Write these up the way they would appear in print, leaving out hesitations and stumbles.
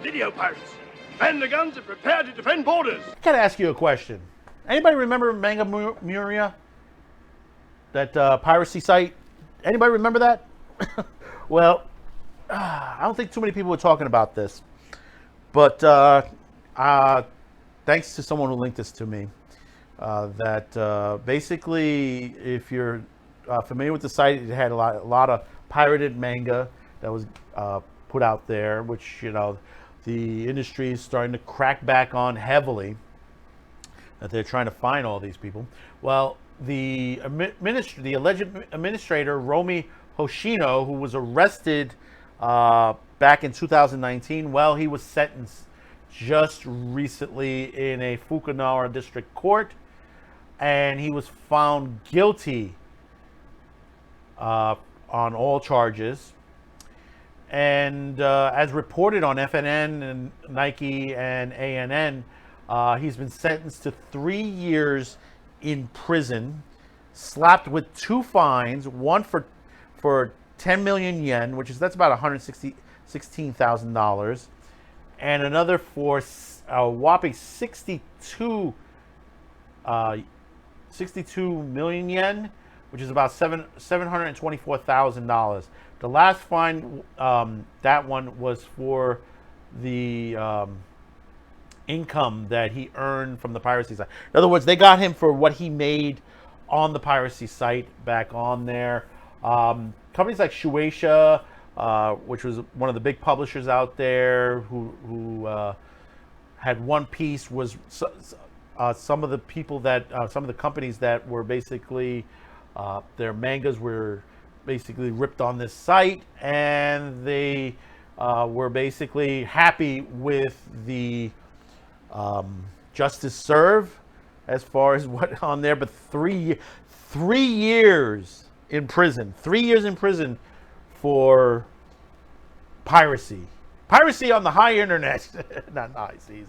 Video piracy. Band the guns and prepare to defend borders. I gotta ask you a question. Anybody remember Manga Muria? That piracy site? Anybody remember that? Well, I don't think too many people were talking about this. But thanks to someone who linked this to me, that basically, if you're familiar with the site, it had a lot of pirated manga that was put out there, which, you know, the industry is starting to crack back on heavily, that they're trying to find all these people. Well, the alleged administrator, Romy Hoshino, who was arrested back in 2019, well, he was sentenced just recently in a Fukunaga district court, and he was found guilty on all charges. And as reported on FNN and Nike and ANN, he's been sentenced to 3 years in prison, slapped with 2 fines, one for 10 million yen, that's about $116,000, and another for a whopping 62 million yen, which is about $724,000. The last fine, that one was for the income that he earned from the piracy site. In other words, they got him for what he made on the piracy site back on there. Companies like Shueisha, which was one of the big publishers out there, who had One Piece, was some of the people that some of the companies that were basically their mangas were basically ripped on this site, and they were basically happy with the justice served as far as what on there. But 3 years in prison, 3 years in prison for piracy on the high internet, not high seas.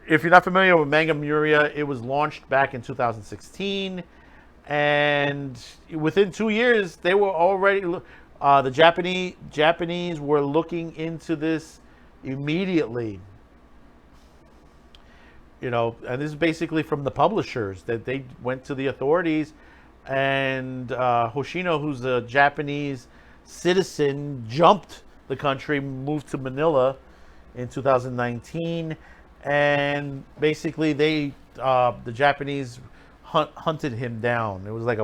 If you're not familiar with Manga Muria, it was launched back in 2016. And within 2 years, they were already the Japanese were looking into this immediately. You know, and this is basically from the publishers, that they went to the authorities, and Hoshino, who's a Japanese citizen, jumped the country, moved to Manila in 2019, and basically the Japanese hunted him down. It was like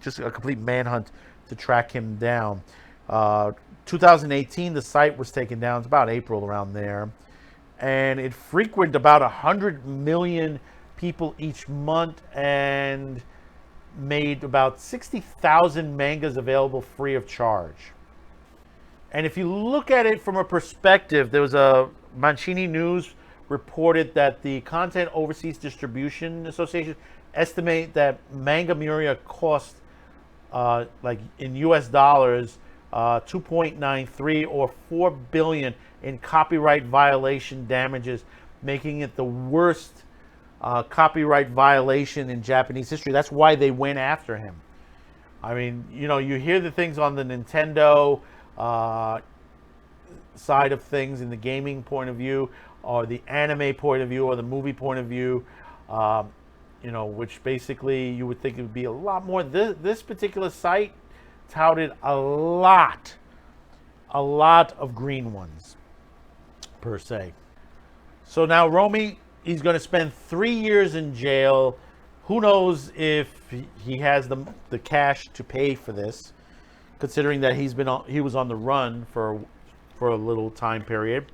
just a complete manhunt to track him down. 2018, the site was taken down. It's about April, around there, and it frequented about 100 million people each month, and made about 60,000 mangas available free of charge. And if you look at it from a perspective, there was a Mancini News reported that the Content Overseas Distribution Association estimate that Manga Muria cost, like in US dollars, 2.93 or 4 billion in copyright violation damages, making it the worst copyright violation in Japanese history. That's why they went after him. I mean, you know, you hear the things on the Nintendo side of things, in the gaming point of view, or the anime point of view, or the movie point of view, you know, which basically you would think it would be a lot more. This particular site touted a lot of green ones, per se. So now Romy, he's going to spend 3 years in jail. Who knows if he has the cash to pay for this, considering that he was on the run for a little time period,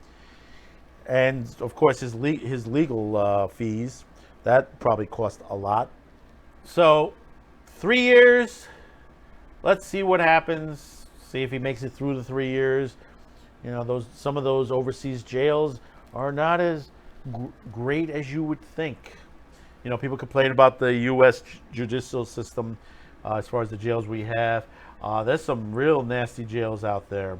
and of course his legal fees. That probably cost a lot. So 3 years. Let's see what happens. See if he makes it through the 3 years. You know, some of those overseas jails are not as great as you would think. You know, people complain about the U.S. judicial system as far as the jails we have. There's some real nasty jails out there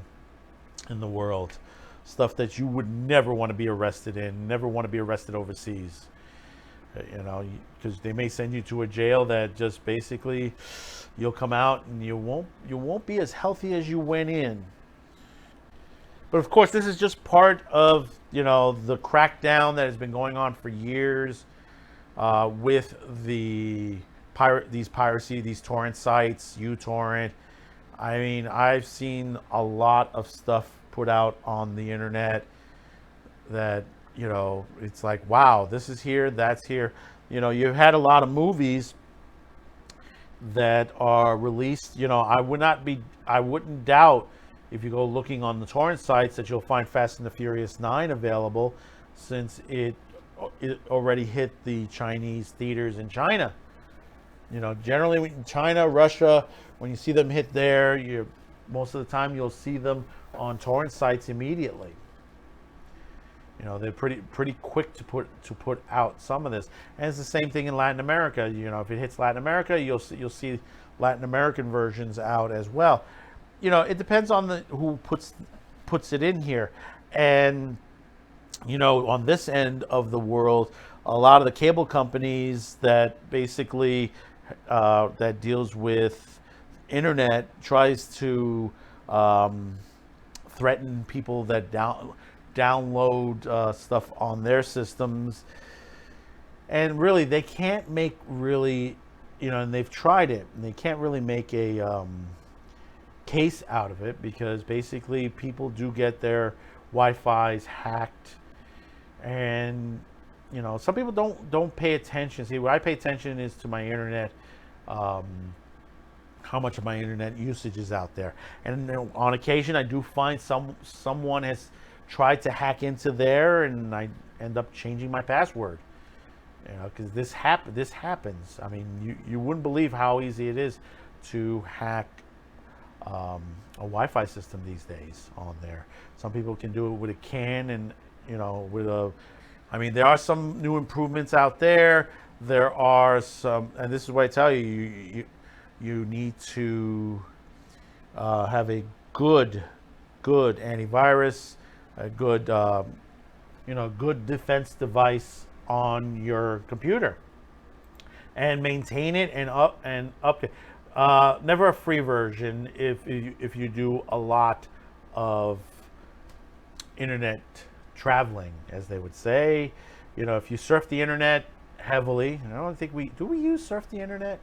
in the world. Stuff that you would never want to be arrested in, never want to be arrested overseas. You know, because they may send you to a jail that just basically you'll come out and you won't be as healthy as you went in. But of course, this is just part of, you know, the crackdown that has been going on for years with these piracy, these torrent sites, uTorrent. I mean, I've seen a lot of stuff put out on the internet that, you know, it's like, wow, this is here, that's here. You know, you've had a lot of movies that are released. You know, I wouldn't doubt if you go looking on the torrent sites that you'll find Fast and the Furious 9 available, since it already hit the Chinese theaters in China. You know, generally in China, Russia, when you see them hit there, most of the time you'll see them on torrent sites immediately. You know, they're pretty quick to put out some of this, and it's the same thing in Latin America. You know, if it hits Latin America, you'll see Latin American versions out as well. You know, it depends on who puts it in here, and you know, on this end of the world, a lot of the cable companies that basically that deals with internet tries to threaten people that download stuff on their systems, and really they can't make really, you know, and they've tried it, and they can't really make a case out of it, because basically people do get their Wi-Fi's hacked, and you know, some people don't pay attention. See, what I pay attention is to my internet, how much of my internet usage is out there, and on occasion I do find someone has tried to hack into there, and I end up changing my password. You know, because this happens. I mean, you wouldn't believe how easy it is to hack a Wi-Fi system these days on there. Some people can do it with a can, and you know, I mean, there are some new improvements out there. There are some, and this is what I tell you, you need to have a good antivirus, a good good defense device on your computer, and maintain it and update. Never a free version if you do a lot of internet traveling, as they would say. You know, if you surf the internet heavily, I don't think we surf the internet.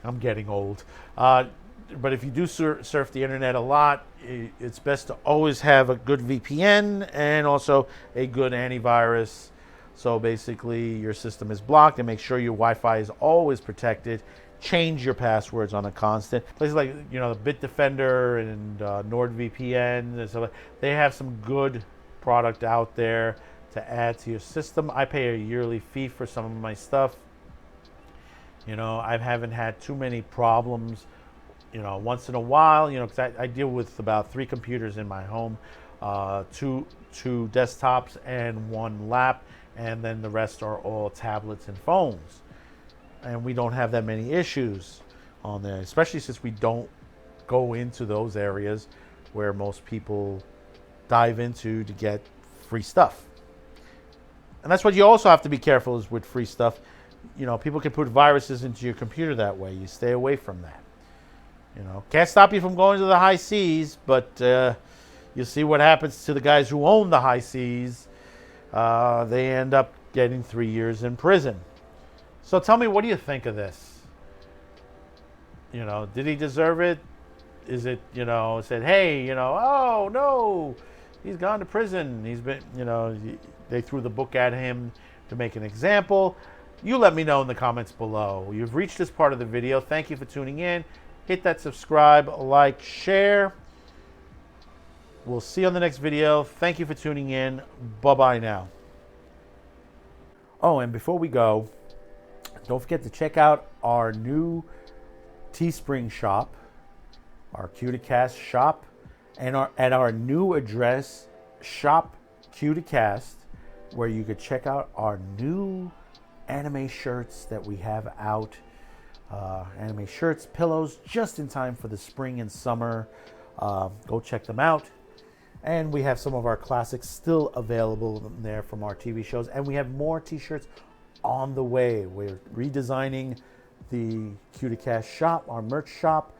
I'm getting old. But if you do surf the internet a lot, it's best to always have a good VPN and also a good antivirus. So basically your system is blocked, and make sure your Wi-Fi is always protected. Change your passwords on a constant. Places like, you know, Bitdefender and NordVPN and stuff, they have some good product out there to add to your system. I pay a yearly fee for some of my stuff. You know, I haven't had too many problems. You know, once in a while, you know, because I deal with about 3 computers in my home, two desktops and 1 lap, and then the rest are all tablets and phones. And we don't have that many issues on there, especially since we don't go into those areas where most people dive into to get free stuff. And that's what you also have to be careful is with free stuff. You know, people can put viruses into your computer that way. You stay away from that. You know, can't stop you from going to the high seas, but you see what happens to the guys who own the high seas. They end up getting 3 years in prison. So tell me, what do you think of this? You know, did he deserve it? Is it, you know, said, hey, you know, oh no, he's gone to prison. He's been, you know, they threw the book at him to make an example. You let me know in the comments below. You've reached this part of the video. Thank you for tuning in. Hit that subscribe, like, share. We'll see you on the next video. Thank you for tuning in. Bye-bye now. Oh, and before we go, don't forget to check out our new Teespring shop, our Cuticast shop. and at our new address, Shop Q to Cast, where you could check out our new anime shirts that we have out. Anime shirts, pillows, just in time for the spring and summer. Go check them out. And we have some of our classics still available there from our TV shows. And we have more t-shirts on the way. We're redesigning the Q to Cast shop, our merch shop.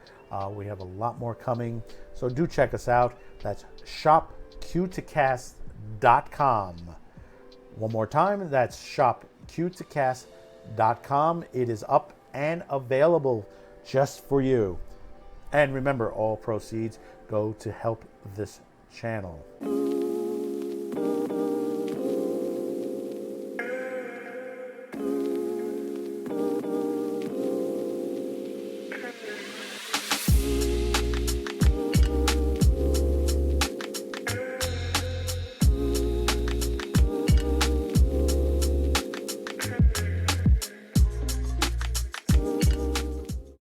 We have a lot more coming. So do check us out. That's shopq2cast.com. One more time, that's shopq2cast.com. It is up and available just for you. And remember, all proceeds go to help this channel.